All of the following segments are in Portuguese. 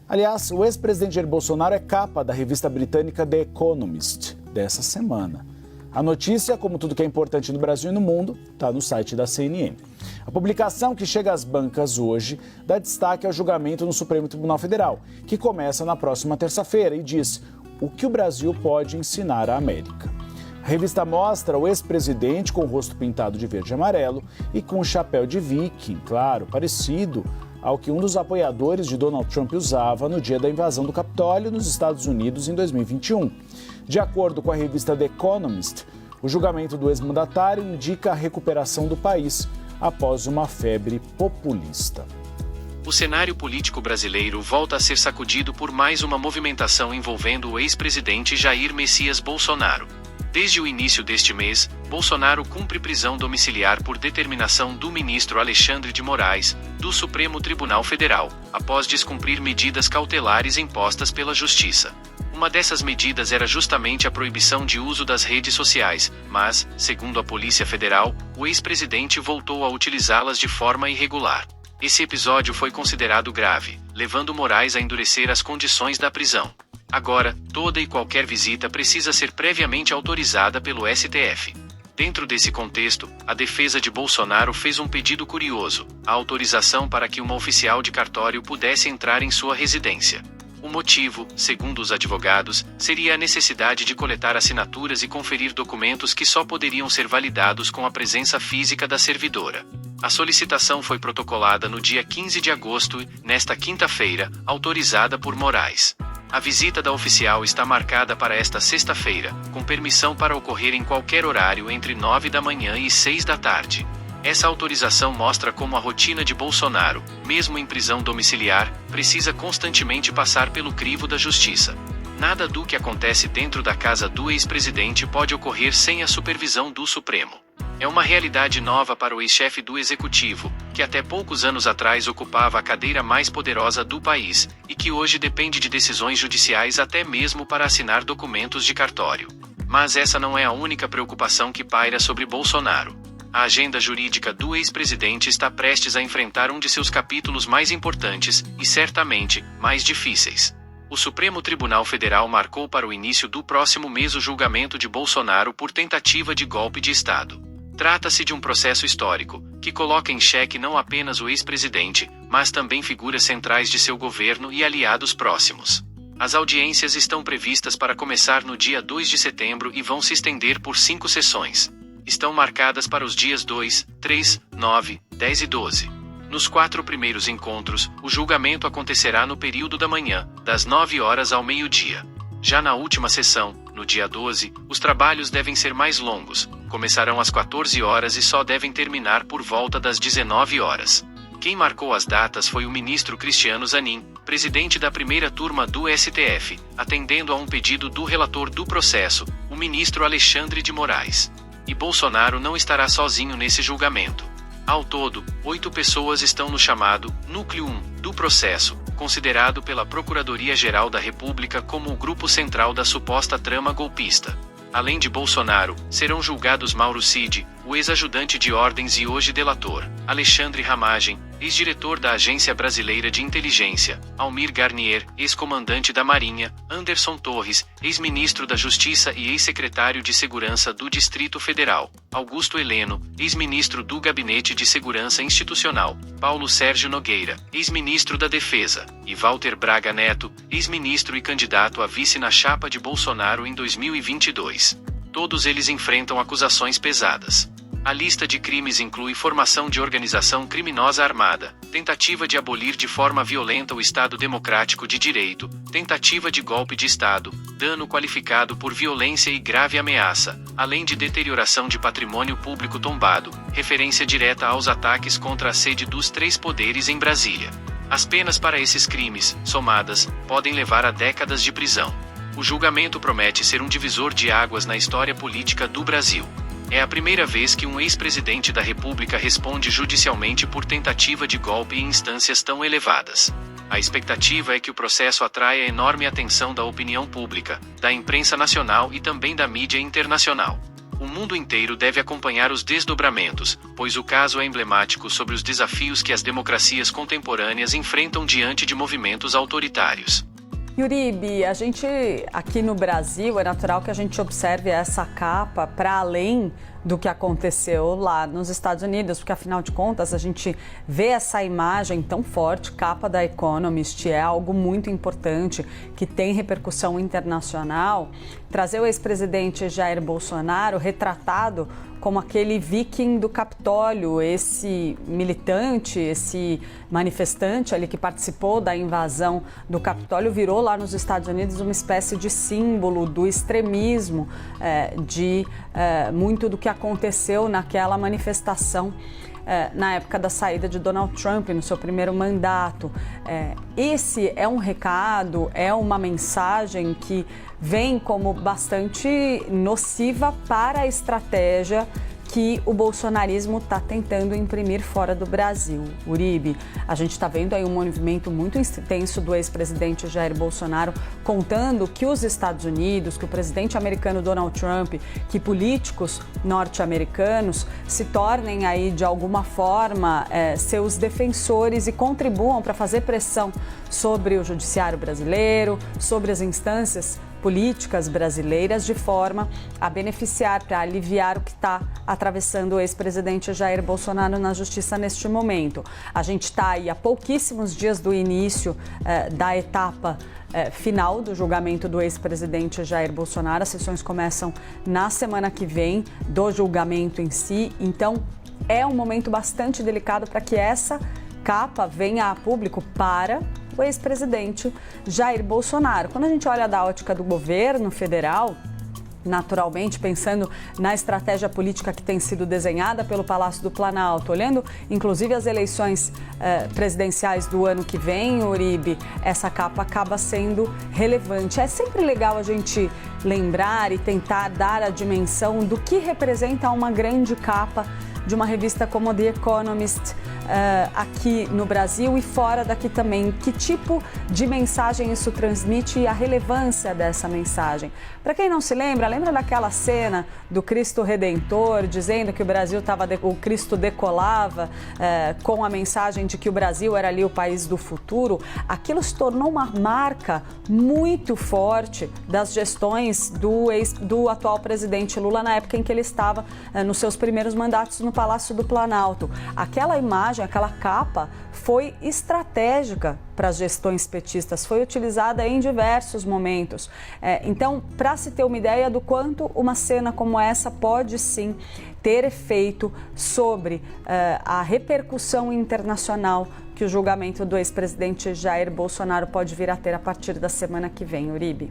Aliás, o ex-presidente Jair Bolsonaro é capa da revista britânica The Economist dessa semana. A notícia, como tudo que é importante no Brasil e no mundo, está no site da CNN. A publicação, que chega às bancas hoje, dá destaque ao julgamento no Supremo Tribunal Federal, que começa na próxima terça-feira e diz o que o Brasil pode ensinar à América. A revista mostra o ex-presidente com o rosto pintado de verde e amarelo e com um chapéu de viking, claro, parecido ao que um dos apoiadores de Donald Trump usava no dia da invasão do Capitólio nos Estados Unidos em 2021. De acordo com a revista The Economist, o julgamento do ex-mandatário indica a recuperação do país após uma febre populista. O cenário político brasileiro volta a ser sacudido por mais uma movimentação envolvendo o ex-presidente Jair Messias Bolsonaro. Desde o início deste mês, Bolsonaro cumpre prisão domiciliar por determinação do ministro Alexandre de Moraes, do Supremo Tribunal Federal, após descumprir medidas cautelares impostas pela Justiça. Uma dessas medidas era justamente a proibição de uso das redes sociais, mas, segundo a Polícia Federal, o ex-presidente voltou a utilizá-las de forma irregular. Esse episódio foi considerado grave, levando Moraes a endurecer as condições da prisão. Agora, toda e qualquer visita precisa ser previamente autorizada pelo STF. Dentro desse contexto, a defesa de Bolsonaro fez um pedido curioso: a autorização para que uma oficial de cartório pudesse entrar em sua residência. O motivo, segundo os advogados, seria a necessidade de coletar assinaturas e conferir documentos que só poderiam ser validados com a presença física da servidora. A solicitação foi protocolada no dia 15 de agosto e, nesta quinta-feira, autorizada por Moraes. A visita da oficial está marcada para esta sexta-feira, com permissão para ocorrer em qualquer horário entre 9 da manhã e 6 da tarde. Essa autorização mostra como a rotina de Bolsonaro, mesmo em prisão domiciliar, precisa constantemente passar pelo crivo da justiça. Nada do que acontece dentro da casa do ex-presidente pode ocorrer sem a supervisão do Supremo. É uma realidade nova para o ex-chefe do Executivo, que até poucos anos atrás ocupava a cadeira mais poderosa do país, e que hoje depende de decisões judiciais até mesmo para assinar documentos de cartório. Mas essa não é a única preocupação que paira sobre Bolsonaro. A agenda jurídica do ex-presidente está prestes a enfrentar um de seus capítulos mais importantes, e certamente, mais difíceis. O Supremo Tribunal Federal marcou para o início do próximo mês o julgamento de Bolsonaro por tentativa de golpe de Estado. Trata-se de um processo histórico, que coloca em xeque não apenas o ex-presidente, mas também figuras centrais de seu governo e aliados próximos. As audiências estão previstas para começar no dia 2 de setembro e vão se estender por 5 sessões. Estão marcadas para os dias 2, 3, 9, 10 e 12. Nos 4 primeiros encontros, o julgamento acontecerá no período da manhã, das 9 horas ao meio-dia. Já na última sessão, no dia 12, os trabalhos devem ser mais longos, começarão às 14 horas e só devem terminar por volta das 19 horas. Quem marcou as datas foi o ministro Cristiano Zanin, presidente da primeira turma do STF, atendendo a um pedido do relator do processo, o ministro Alexandre de Moraes. E Bolsonaro não estará sozinho nesse julgamento. Ao todo, 8 pessoas estão no chamado Núcleo 1 do processo, considerado pela Procuradoria-Geral da República como o grupo central da suposta trama golpista. Além de Bolsonaro, serão julgados Mauro Cid, o ex-ajudante de ordens e hoje delator, Alexandre Ramagem, ex-diretor da Agência Brasileira de Inteligência, Almir Garnier, ex-comandante da Marinha, Anderson Torres, ex-ministro da Justiça e ex-secretário de Segurança do Distrito Federal, Augusto Heleno, ex-ministro do Gabinete de Segurança Institucional, Paulo Sérgio Nogueira, ex-ministro da Defesa, e Walter Braga Neto, ex-ministro e candidato a vice na chapa de Bolsonaro em 2022. Todos eles enfrentam acusações pesadas. A lista de crimes inclui formação de organização criminosa armada, tentativa de abolir de forma violenta o Estado Democrático de Direito, tentativa de golpe de Estado, dano qualificado por violência e grave ameaça, além de deterioração de patrimônio público tombado, referência direta aos ataques contra a sede dos 3 poderes em Brasília. As penas para esses crimes, somadas, podem levar a décadas de prisão. O julgamento promete ser um divisor de águas na história política do Brasil. É a primeira vez que um ex-presidente da República responde judicialmente por tentativa de golpe em instâncias tão elevadas. A expectativa é que o processo atraia enorme atenção da opinião pública, da imprensa nacional e também da mídia internacional. o mundo inteiro deve acompanhar os desdobramentos, pois o caso é emblemático sobre os desafios que as democracias contemporâneas enfrentam diante de movimentos autoritários. Uribe, a gente aqui no Brasil, é natural que a gente observe essa capa para além do que aconteceu lá nos Estados Unidos, porque afinal de contas a gente vê essa imagem tão forte, capa da Economist, é algo muito importante, que tem repercussão internacional. Trazer o ex-presidente Jair Bolsonaro retratado como aquele viking do Capitólio, esse militante, esse manifestante ali que participou da invasão do Capitólio, virou lá nos Estados Unidos uma espécie de símbolo do extremismo, muito do que aconteceu naquela manifestação na época da saída de Donald Trump, no seu primeiro mandato. Esse é um recado, é uma mensagem que vem como bastante nociva para a estratégia que o bolsonarismo está tentando imprimir fora do Brasil. Uribe, a gente está vendo aí um movimento muito intenso do ex-presidente Jair Bolsonaro contando que os Estados Unidos, que o presidente americano Donald Trump, que políticos norte-americanos se tornem aí de alguma forma seus defensores e contribuam para fazer pressão sobre o judiciário brasileiro, sobre as instâncias políticas brasileiras, de forma a beneficiar, para aliviar o que está atravessando o ex-presidente Jair Bolsonaro na justiça neste momento. A gente está aí há pouquíssimos dias do início da etapa final do julgamento do ex-presidente Jair Bolsonaro. As sessões começam na semana que vem do julgamento em si, então é um momento bastante delicado para que essa capa venha a público para o ex-presidente Jair Bolsonaro. Quando a gente olha da ótica do governo federal, naturalmente pensando na estratégia política que tem sido desenhada pelo Palácio do Planalto, olhando inclusive as eleições presidenciais do ano que vem, Uribe, essa capa acaba sendo relevante. É sempre legal a gente lembrar e tentar dar a dimensão do que representa uma grande capa de uma revista como The Economist aqui no Brasil e fora daqui também. Que tipo de mensagem isso transmite e a relevância dessa mensagem? Para quem não se lembra daquela cena do Cristo Redentor dizendo que o Brasil o Cristo decolava com a mensagem de que o Brasil era ali o país do futuro? Aquilo se tornou uma marca muito forte das gestões do atual presidente Lula na época em que ele estava nos seus primeiros mandatos no Palácio do Planalto. Aquela imagem, aquela capa foi estratégica para as gestões petistas, foi utilizada em diversos momentos. Então, para se ter uma ideia do quanto uma cena como essa pode sim ter efeito sobre a repercussão internacional que o julgamento do ex-presidente Jair Bolsonaro pode vir a ter a partir da semana que vem, Uribe.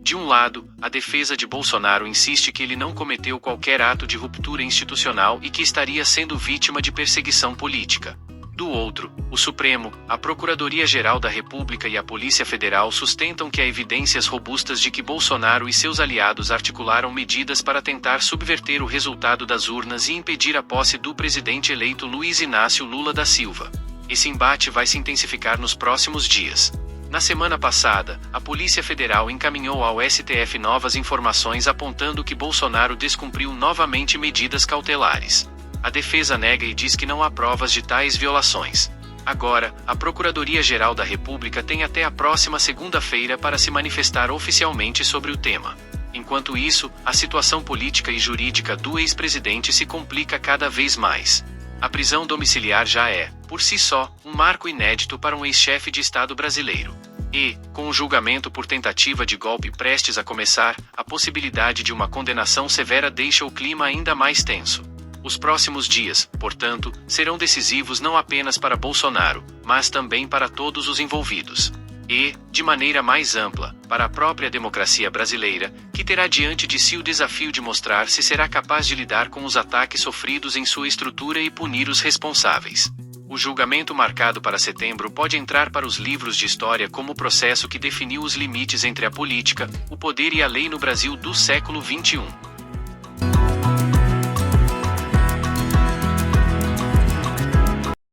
De um lado, a defesa de Bolsonaro insiste que ele não cometeu qualquer ato de ruptura institucional e que estaria sendo vítima de perseguição política. Do outro, o Supremo, a Procuradoria-Geral da República e a Polícia Federal sustentam que há evidências robustas de que Bolsonaro e seus aliados articularam medidas para tentar subverter o resultado das urnas e impedir a posse do presidente eleito Luiz Inácio Lula da Silva. Esse embate vai se intensificar nos próximos dias. Na semana passada, a Polícia Federal encaminhou ao STF novas informações apontando que Bolsonaro descumpriu novamente medidas cautelares. A defesa nega e diz que não há provas de tais violações. Agora, a Procuradoria-Geral da República tem até a próxima segunda-feira para se manifestar oficialmente sobre o tema. Enquanto isso, a situação política e jurídica do ex-presidente se complica cada vez mais. A prisão domiciliar já é, por si só, um marco inédito para um ex-chefe de Estado brasileiro. E, com o julgamento por tentativa de golpe prestes a começar, a possibilidade de uma condenação severa deixa o clima ainda mais tenso. Os próximos dias, portanto, serão decisivos não apenas para Bolsonaro, mas também para todos os envolvidos. E, de maneira mais ampla, para a própria democracia brasileira, que terá diante de si o desafio de mostrar se será capaz de lidar com os ataques sofridos em sua estrutura e punir os responsáveis. O julgamento marcado para setembro pode entrar para os livros de história como o processo que definiu os limites entre a política, o poder e a lei no Brasil do século XXI.